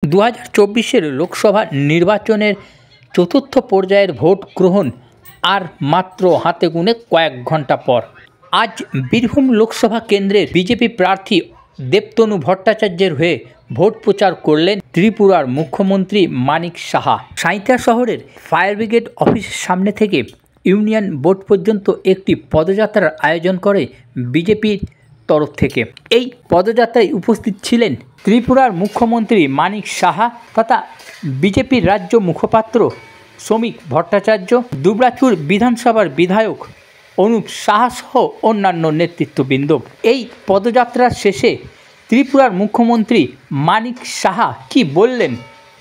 2024 লোকসভা নির্বাচনের চতুর্থ পর্যায়ের ভোট গ্রহণ আর মাত্র হাতে গুনে কয়েক ঘন্টা পর আজ বীরভূম লোকসভা কেন্দ্রের বিজেপি প্রার্থী দেবতনু ভট্টাচার্যের হয়ে ভোট প্রচার করলেন ত্রিপুরার মুখ্যমন্ত্রী মানিক সাহা। সাঁইথিয়া শহরের ফায়ার ব্রিগেড অফিসের সামনে থেকে ইউনিয়ন বোর্ড পর্যন্ত একটি পদযাত্রার আয়োজন করে বিজেপির তরফ থেকে। এই পদযাত্রায় উপস্থিত ছিলেন ত্রিপুরার মুখ্যমন্ত্রী মানিক সাহা তথা বিজেপির রাজ্য মুখপাত্র শ্রমিক ভট্টাচার্য, দুবরাজপুর বিধানসভার বিধায়ক অনুপ সাহা সহ অন্যান্য নেতৃত্ববৃন্দ। এই পদযাত্রার শেষে ত্রিপুরার মুখ্যমন্ত্রী মানিক সাহা কি বললেন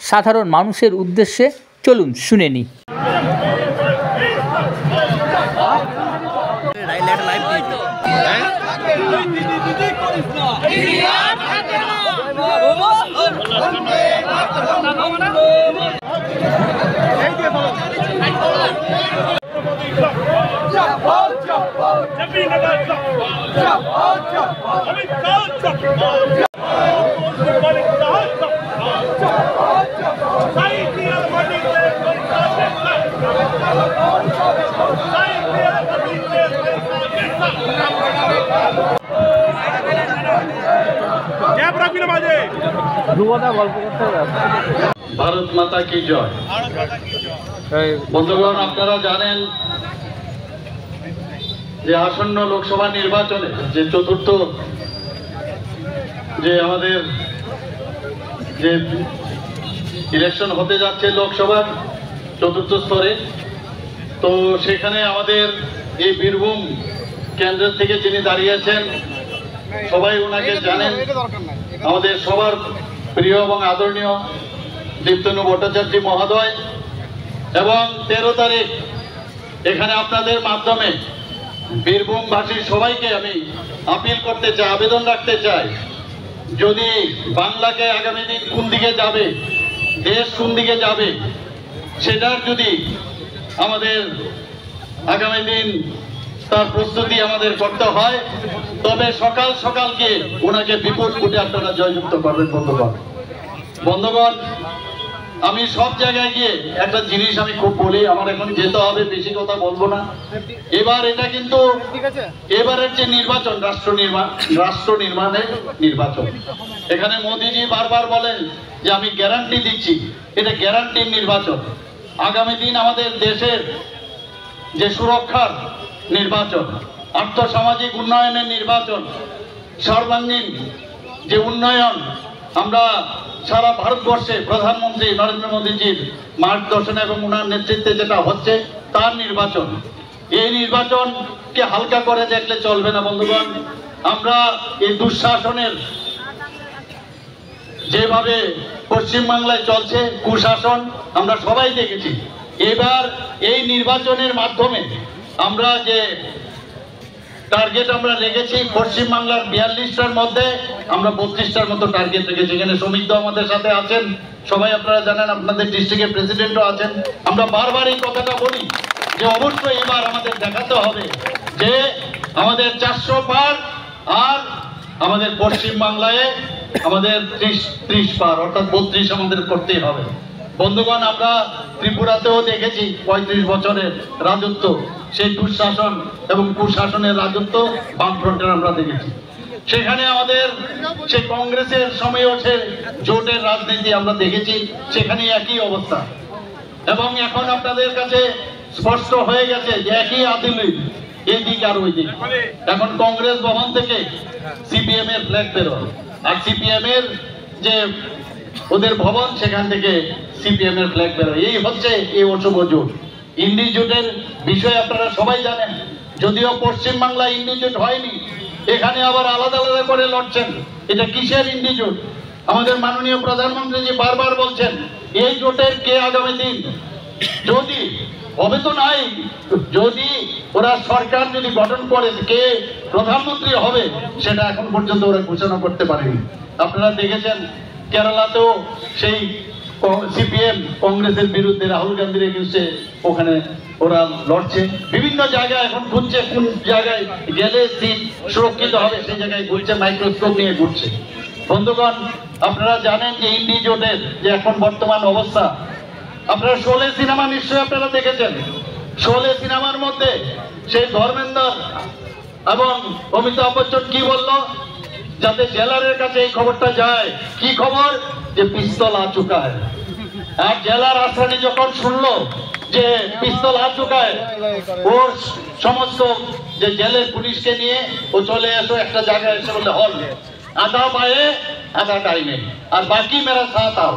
সাধারণ মানুষের উদ্দেশ্যে, চলুন শুনে নিই। ভারত মাতা কি জয়। বন্ধুগণ, আপনারা জানেন যে আসন্ন লোকসভা নির্বাচনে যে চতুর্থ যে আমাদের যে ইলেকশন হতে যাচ্ছে লোকসভার চতুর্থ স্তরে, তো সেখানে আমাদের এই বীরভূম কেন্দ্র থেকে যিনি দাঁড়িয়েছেন সবাই ওনাকে জানেন, আমাদের সবার প্রিয় এবং আদরণীয় দেবতনু ভট্টাচার্য মহোদয়। এবং 13 তারিখ এখানে আপনাদের মাধ্যমে বীরভূমবাসীর সবাইকে আমি আপিল করতে চাই, আবেদন রাখতে চাই, যদি বাংলাকে আগামী দিন কোন দিকে যাবে, দেশ কোন দিকে যাবে, সেটার যদি আমাদের আগামী দিন তার প্রস্তুতি আমাদের করতে হয়, তবে সকাল সকাল গিয়ে ওনাকে বিপুল ভোটে আপনারা জয়যুক্ত করবেন। বন্ধুগণ, আমি সব জায়গায় গিয়ে একটা জিনিস আমি খুব বলি, আমার এখন যেতে হবে, বেশি কথা বলবো না। এবার এটা কিন্তু এবারের যে নির্বাচন রাষ্ট্র নির্মাণের নির্বাচন, এখানে মোদিজি বারবার বলেন যে আমি গ্যারান্টি দিচ্ছি, এটা গ্যারান্টির নির্বাচন। আগামী দিন আমাদের দেশের যে সুরক্ষার নির্বাচন, আর্থসামাজিক উন্নয়নের নির্বাচন, সর্বাঙ্গীন যে উন্নয়ন আমরা সারা ভারতবর্ষে প্রধানমন্ত্রী নরেন্দ্র মোদীজির মার্গদর্শনে এবং ওনার নেতৃত্বে যেটা হচ্ছে তার নির্বাচন। এই নির্বাচনকে হালকা করে দেখলে চলবে না। বন্ধুগণ, আমরা এই দুঃশাসনের যেভাবে পশ্চিমবাংলায় চলছে কুশাসন আমরা সবাই দেখেছি। এবার এই নির্বাচনের মাধ্যমে আমরা যে টার্গেট আমরা রেখেছি, পশ্চিমবাংলার 42টার মধ্যে আমরা 32টার মতো টার্গেট রেখেছি। এখানে শ্রমিকদা আমাদের সাথে আছেন, সবাই আপনারা জানেন, আপনাদের ডিস্ট্রিক্টের প্রেসিডেন্টও আছেন। আমরা বারবার এই কথাটা বলি যে অবশ্যই এবার আমাদের দেখাতে হবে যে আমাদের 400 পার, আর আমাদের পশ্চিমবাংলায় আমাদের 30 পার, অর্থাৎ 32 আমাদের করতেই হবে। বন্ধুগণ, আমরা ত্রিপুরাতেও দেখেছি 35 বছরের রাজত্ব, সেই দুঃশাসন এবং কুশাসনের রাজত্ব বামফ্রন্টের আমরা দেখেছি। সেখানে আমাদের সেই কংগ্রেসের সময়ও সে জোটের রাজনীতি আমরা দেখেছি, সেখানে একই অবস্থা। এবং এখন আপনাদের কাছে স্পষ্ট হয়ে গেছে যে একই আদিলি এই দিক আর ওই দিক। এখন কংগ্রেস ভবন থেকে সিপিএম এর ফ্ল্যাগ বেরোয়, আর সিপিএম এর যে ওদের ভবন সেখান থেকে সিপিএম এর ফ্ল্যাগ বেরোয়। এই হচ্ছে এই অশুভ জোট। ইন্ডি জোটের বিষয়ে আপনারা সবাই জানেন, যদিও পশ্চিমবাংলায় ইন্ডি জোট হয়নি, এখানে আবার আলাদা আলাদা করে লড়ছেন। এটা কিসের ইন্ডি জোট? আমাদের মাননীয় প্রধানমন্ত্রী যে বারবার বলছেন এই জোটের কে আগামী দিন যদি হবে তো নাই, যদি ওরা সরকার যদি গঠন করে কে প্রধানমন্ত্রী হবে সেটা এখন পর্যন্ত ওরা ঘোষণা করতে পারেনি। আপনারা দেখেছেন কেরালাতেও সেই সিপিএম কংগ্রেসের বিরুদ্ধে রাহুল গান্ধীর এগেইনস্টে ওখানে ওরা লড়ছে। বিভিন্ন জায়গায় এখন ঘুরছে, কোন জায়গায় গেলে সিট সুরক্ষিত হবে সেই জায়গায় ঘুরছে, মাইক্রোস্কোপ নিয়ে ঘুরছে। বন্ধুগণ, আপনারা জানেন যে ইন্ডি জোটের যে এখন বর্তমান অবস্থা, আপনারা শোলে সিনেমা নিশ্চয়ই আপনারা দেখেছেন। শোলে সিনেমার মধ্যে সেই ধর্মেন্দ্র এবং অমিতাভ বচ্চন কি বলল, যাতে জেলারের কাছে এই খবরটা যায়, কি খবর, যে পিস্তল আ চুকা है। আর জেলার আসানি যখন শুনলো যে পিস্তল আ চুকা है, ওর সমস্ত যে জেলের পুলিশকে নিয়ে ও চলে এসো একটা জায়গায়, এসে বললে হল আধা পায়ে আধা টাইমে আর বাকি মেরা সাথ আও।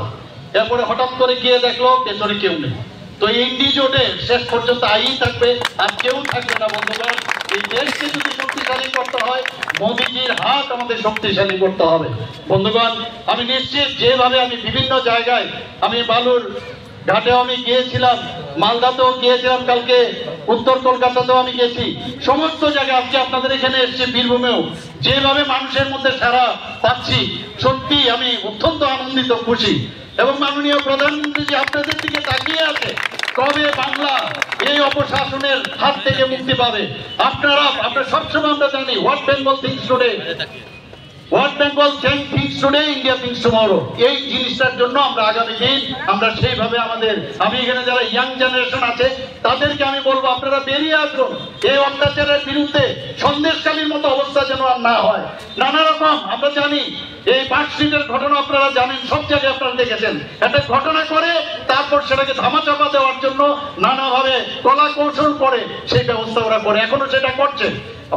এরপরে হঠাৎ করে গিয়ে দেখলো পেছনে কেউ নেই। তো ইন্ডি জোটে শেষ পর্যন্ত আইই থাকবে, আর কেউ থাকবে না। বন্ধুগণ, এই দেশকে যদি শক্তিশালী করতে হয়, মোদীজির হাত আমাদের শক্তিশালী করতে হবে। বন্ধুগণ, আমি নিশ্চিত যেভাবে আমি বিভিন্ন জায়গায়, আমি বালুর ঘাটেও আমি গিয়েছিলাম, মালদাতেও গিয়েছিলাম, কালকে উত্তর কলকাতাতেও আমি গেছি, সমস্ত জায়গায় আজকে আপনাদের এখানে এসেছি, বীরভূমেও যেভাবে মানুষের মধ্যে সারা পাচ্ছি, সত্যি আমি অত্যন্ত আনন্দিত, খুশি। এবং মাননীয় প্রধানমন্ত্রী যে আপনাদের দিকে তাকিয়ে আছে, কবে বাংলা এই অপশাসনের হাত থেকে মুক্তি পাবে। আপনারা সবসময় আমরা জানি what Bengal things today, what Bengal things today, India things tomorrow. এই জিনিসটার জন্য আমরা আগামী দিন আমরা সেইভাবে আমাদের, আমি এখানে যারা ইয়াং জেনারেশন আছে তাদেরকে আমি বলবো, আপনারা বেরিয়ে আসুন এই অত্যাচারের বিরুদ্ধে। সন্দেশকালীর মতো অবস্থা যেন আর না হয়। নানা রকম আমরা জানি, এই পার্কস্ট্রিটের ঘটনা আপনারা জানেন, সব জায়গায় আপনারা দেখেছেন, একটা ঘটনা করে তারপর সেটাকে ধামাচাপা দেওয়ার জন্য নানাভাবে কলা কৌশল করে সেই ব্যবস্থা ওরা করে, এখনো সেটা করছে।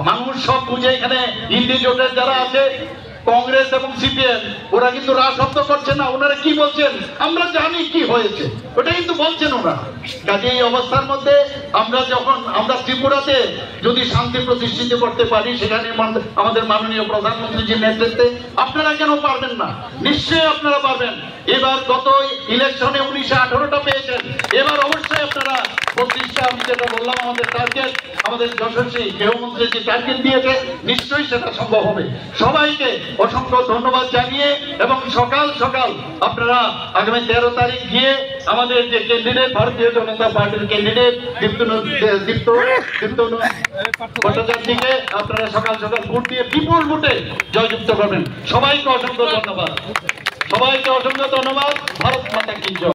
মানুষ সব বুঝে, এখানে ইন্ডি জোটের যারা আছে, কংগ্রেস এবং সিপিএম, ওরা কিন্তু রাজশব্দ করছে না। ওনারা কি বলছেন, আমরা জানি কি হয়েছে, ওটা কিন্তু বলছেন ওরা। কাজে এই অবস্থার মধ্যে আমরা ত্রিপুরাতে যদি শান্তি প্রতিষ্ঠিত করতে পারি, সেখানে আমাদের মাননীয় প্রধানমন্ত্রীজির নেতৃত্বে, আপনারা কেন পারবেন না? নিশ্চয়ই আপনারা পারবেন। এবার গত ইলেকশনে 1918টা পেয়েছেন, এবার অবশ্যই আপনারা 32টা, আমি যেটা বললাম আমাদের টার্গেট, আমাদের যশস্বী গৃহমন্ত্রী যে টার্গেট দিয়েছে, নিশ্চয়ই সেটা সম্ভব হবে। সবাইকে অসংখ্য ধন্যবাদ জানিয়ে, এবং সকাল সকাল আপনারা আগামী 13 তারিখ গিয়ে আমাদের যে ক্যান্ডিডেট, ভারতীয় জনতা পার্টির ক্যান্ডিডেট দীপ্ত ভট্টাচার্যকে আপনারা সকাল সকাল ভোট দিয়ে বিপুল ভোটে জয়যুক্ত করবেন। সবাইকে অসংখ্য ধন্যবাদ, সবাইকে অসংখ্য ধন্যবাদ। ভারত মাতা কি জয়।